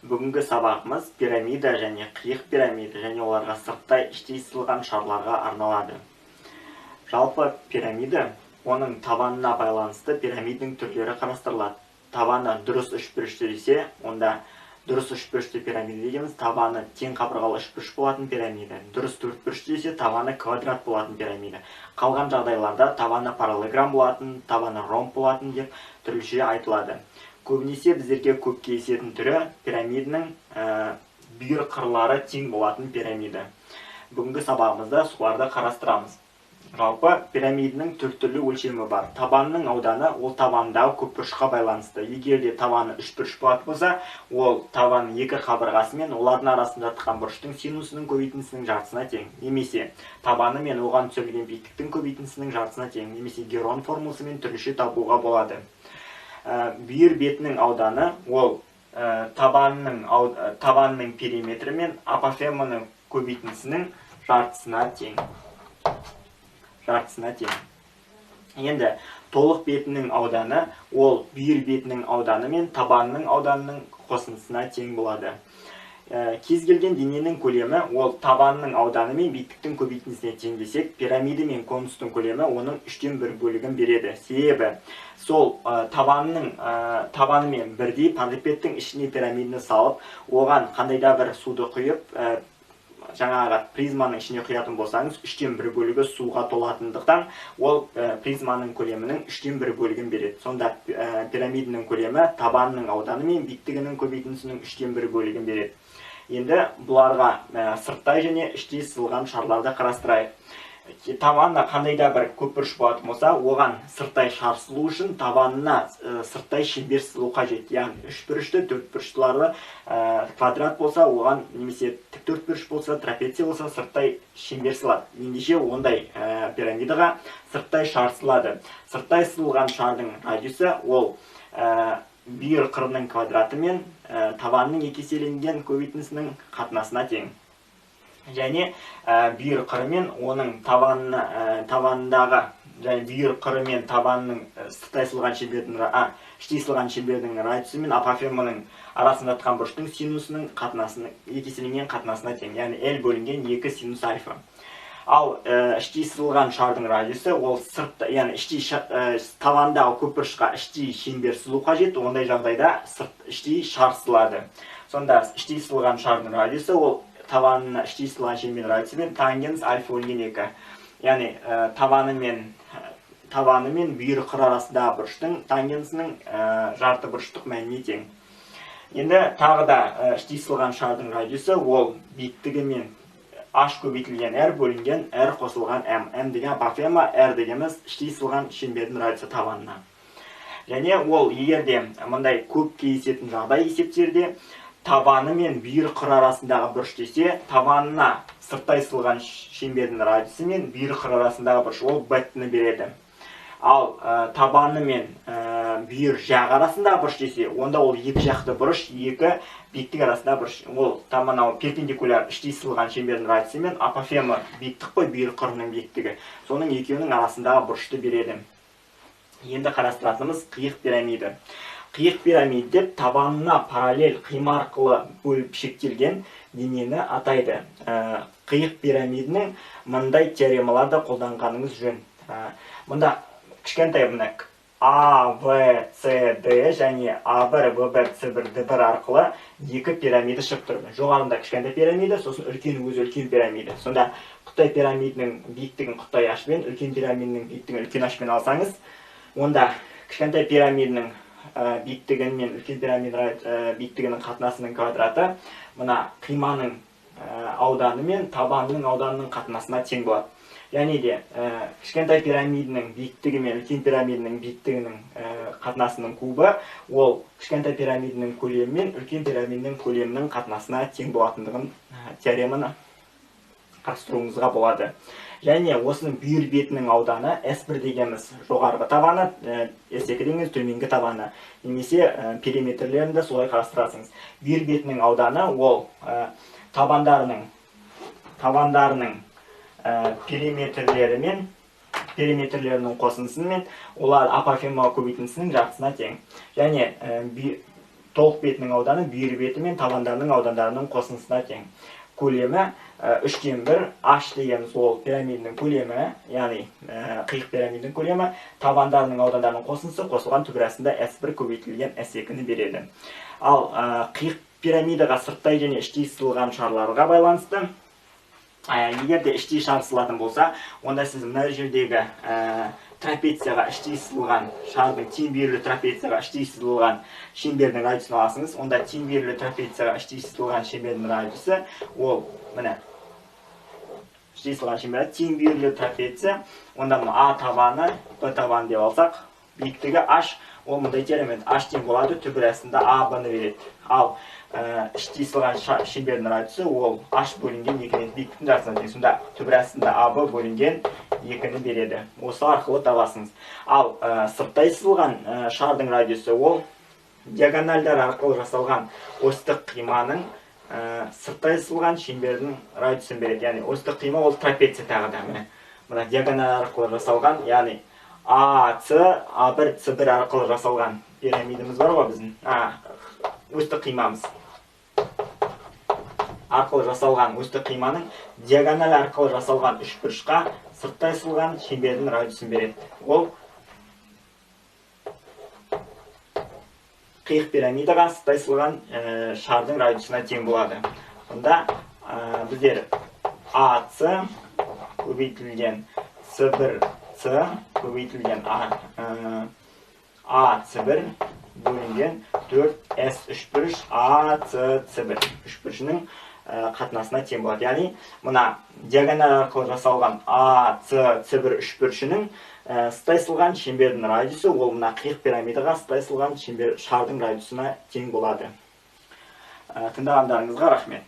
Бүгінгі сабағымыз пирамида және қиық пирамида және оларға сырттай іштей сызылған шарларға арналады. Жалпы пирамида, оның табанына байланысты пирамиданың түрлері қарастырылады. Табаны дұрыс үшбұрышты десе, онда дұрыс үшбұрышты пирамида дегеніміз табаны тең қабырғалы үшбұрыш болатын пирамида. Дұрыс төртбұрышты десе, табаны квадрат болатын пирамида. Қалған жағдайларда табаны параллелограмм болатын, табаны ромб болатын деп түрліше айтылады. Көбінесе біздерге көп кездесетін түрі пирамиданың бүйір қырлары тең болатын пирамида. Бүгінгі сабағымызда соларды қарастырамыз. Жалпы пирамиданың түрлі өлшемі бар. Табанның ауданы ол табандағы көпбұрышқа байланысты. Егер де табаны үшбұрыш болатын болса, ол табанның екі қабырғасы мен олардың арасында жатқан бұрыштың синусының көбейтіндісінің жартысына тең. Немесе табаны мен оған түсірілген биіктіктің көбейтіндісінің жартысына тең. Немесе Герон формуласымен түрліше табуға болады. Бүйір бетінің ауданы ол табанның периметрі мен апофеманың көбейтіндісінің жартысына тең. Енді толық бетінің ауданы ол бүйір бетінің ауданы мен табанның ауданының қосындысына тең болады. Кез келген дененің көлемі ол табанның ауданы мен биіктіктің көбейтіндісіне тең десек, пирамида мен конустың көлемі оның 1/3 бөлігін береді. Себебі сол табаны мен бірдей параллелепипедтің ішіне пирамиданы салып, оған қандай да бір суды құйып, жаңағы призманың ішіне құятын болсаңыз, 1/3 бөлігі суға толатындықтан, ол призманың көлемінің 1/3 бөлігін береді. Сонда пирамиданың көлемі табанның ауданы мен биіктігінің көбейтіндісінің 1/3 бөлігін береді. Енді бұларға сырттай және іштей сызылған шарларды қарастырайық. Табанына қандай да бір көпбұрыш болатын болса, оған сырттай шар сызылу үшін табанына сырттай шеңбер сызылу қажет. Яғни үшбұрышты, төртбұрыштыларды квадрат болса, оған немесе тіктөртбұрыш болса, трапеция болса, сырттай шеңбер сызылады. Ендеше ондай пирамидаға сырттай шар сызылады. Сырттай сызылған шардың радиусы ол бүйір қырының квадраты мен табанның екі еселенген көбейтіндісінің қатынасына тең. Және бүйір қыры мен оның табанындағы бүйір қыры мен табанның сырттай сызылған іштей сызылған шеңбердің радиусы мен апофеманың арасында жатқан бұрыштың синусының қатынасының екі еселенген қатынасына тең. Яғни L бөлінген 2 синус альфа. Ал іштей сызылған шардың радиусы ол яғни табандағы көпбұрышқа іштей шеңбер сызылу қажет. Ондай жағдайда іштей шар сызылады. Сонда іштей сызылған шардың радиусы ол табанына іштей сызылған шеңбердің радиусы мен тангенс альфа бөлінген 2. Яғни табаны мен бүйір қыр арасындағы бұрыштың тангенсінің жарты бұрыштық мәніне тең. Енді тағы да іштей сызылған шардың радиусы ол биіктігі мен h көбейтілген r бөлінген r қосылған m. M деген апофема, r дегеніміз іштей сызылған шеңбердің радиусы табанына. Және ол егерде мындай көп кездесетін жағдай есептерде табаны мен бүйір қыр арасындағы бұрыш десе, табанына сырттай сызылған шеңбердің радиусы мен бүйір қыр арасындағы бұрыш ол беттіні береді. Ал табаны мен бүйір жақ арасындағы бұрыш десе, онда ол екі жақты бұрыш, екі биіктік арасында бұрыш. Ол таманау перпендикуляр іштей сызылған шеңбердің радиусы мен апофема биіктік қой бүйір қырының биіктігі. Соның екеуінің арасындағы бұрышты береді. Енді қарастыратынымыз қиық пирамида. Қиық пирамида деп табанына параллель қима арқылы бөліп шектелген денені атайды. Қиық пирамиданың мындай теоремаларды қолданғаныңыз жөн. Мұнда кішкентай А, В, С, Д және А1, В1, С1, Д1 арқылы екі пирамида шығып тұр. Жоғарында кішкентай пирамида, сосын үлкен өзі үлкен пирамида. Сонда Қытай пирамиданың биіктігін Қытай ашпен, үлкен пирамиданың биіктігін үлкен ашпен алсаңыз, онда кішкентай пирамиданың биіктігін мен үлкен пирамиданың биіктігінің қатынасының квадраты мына қиманың ауданы мен табанның ауданының қатынасына тең болады. Яғни де кішкентай пирамиданың биіктігі мен үлкен пирамиданың биіктігінің қатынасының кубы ол кішкентай пирамиданың көлемі мен үлкен пирамиданың көлемінің қатынасына тең болатындығын теореманы қарастыруыңызға болады. Және осының бүйір бетінің ауданы S1 дегеніміз жоғарғы табаны, S2 дегеніміз төменгі табаны. Немесе периметрлерінде солай қарастырасыңыз. Бүйір бетінің ауданы ол табандарының периметрлерінің қосындысымен олар апофема көбейтіндісінің жартысына тең. Және толық бетінің ауданы бүйір беті мен табандарының аудандарының қосындысына тең. Көлемі 3/1 h дегеніміз ол пирамиданың көлемі, яғни қиық пирамиданың көлемі, табандарының аудандарының қосындысы қосылған түбірасында S1 көбейтілген S2-ні береді. Ал қиық пирамидаға сырттай және іштей сызылған шарларға байланысты, егер де іштей шар сызылатын болса, онда сіз мына жердегі трапецияға іштей сызылған шардың тең бүйірлі трапецияға іштей сызылған шеңбердің радиусын аласыңыз. Онда тең бүйірлі трапецияға іштей сызылған шеңбердің радиусы ол міне іштей сызылған шеңбер тең бүйірлі трапеция. Онда А табаны, Б табаны деп алсақ, биіктігі h, ол мындай теорема h тең болады, түбірасында А-Б-ны береді. Ал іштей сызылған шеңбердің радиусы ол h бөлінген 2-ні биіктіктің жартысына тең. Сонда түбірасында А-Б бөлінген 2-ні береді. Осы арқылы табасыңыз. Ал сырттай сызылған шардың радиусы ол диагональдар арқылы жасалған осьтік қиманың сырттай сызылған шеңбердің радиусын береді. Яғни осьтік қима ол трапеция тағы да. Мына диагональ арқылы жасалған, яғни АС, А1, С1 арқылы жасалған пирамидамыз бар ғой біздің. Осьтік қимамыз арқылы жасалған осьтік қиманың диагональ арқылы жасалған үшбұрышқа сырттай сызылған шеңбердің радиусын береді. Ол қиық пирамидаға сырттай сызылған шардың радиусына тең болады. Сонда біздер АС көбейтілген С1С көбейтілген АС1 бөлінген 4S үшбұрыш АСС1 үшбұрышының қатынасына тең болады. Яғни, мына диагональ арқылы жасалған АСС1 үшбұрышының сырттай сызылған шеңбердің радиусы ол мына қиық пирамидаға сырттай сызылған шардың радиусына тең болады. Тыңдағандарыңызға рахмет.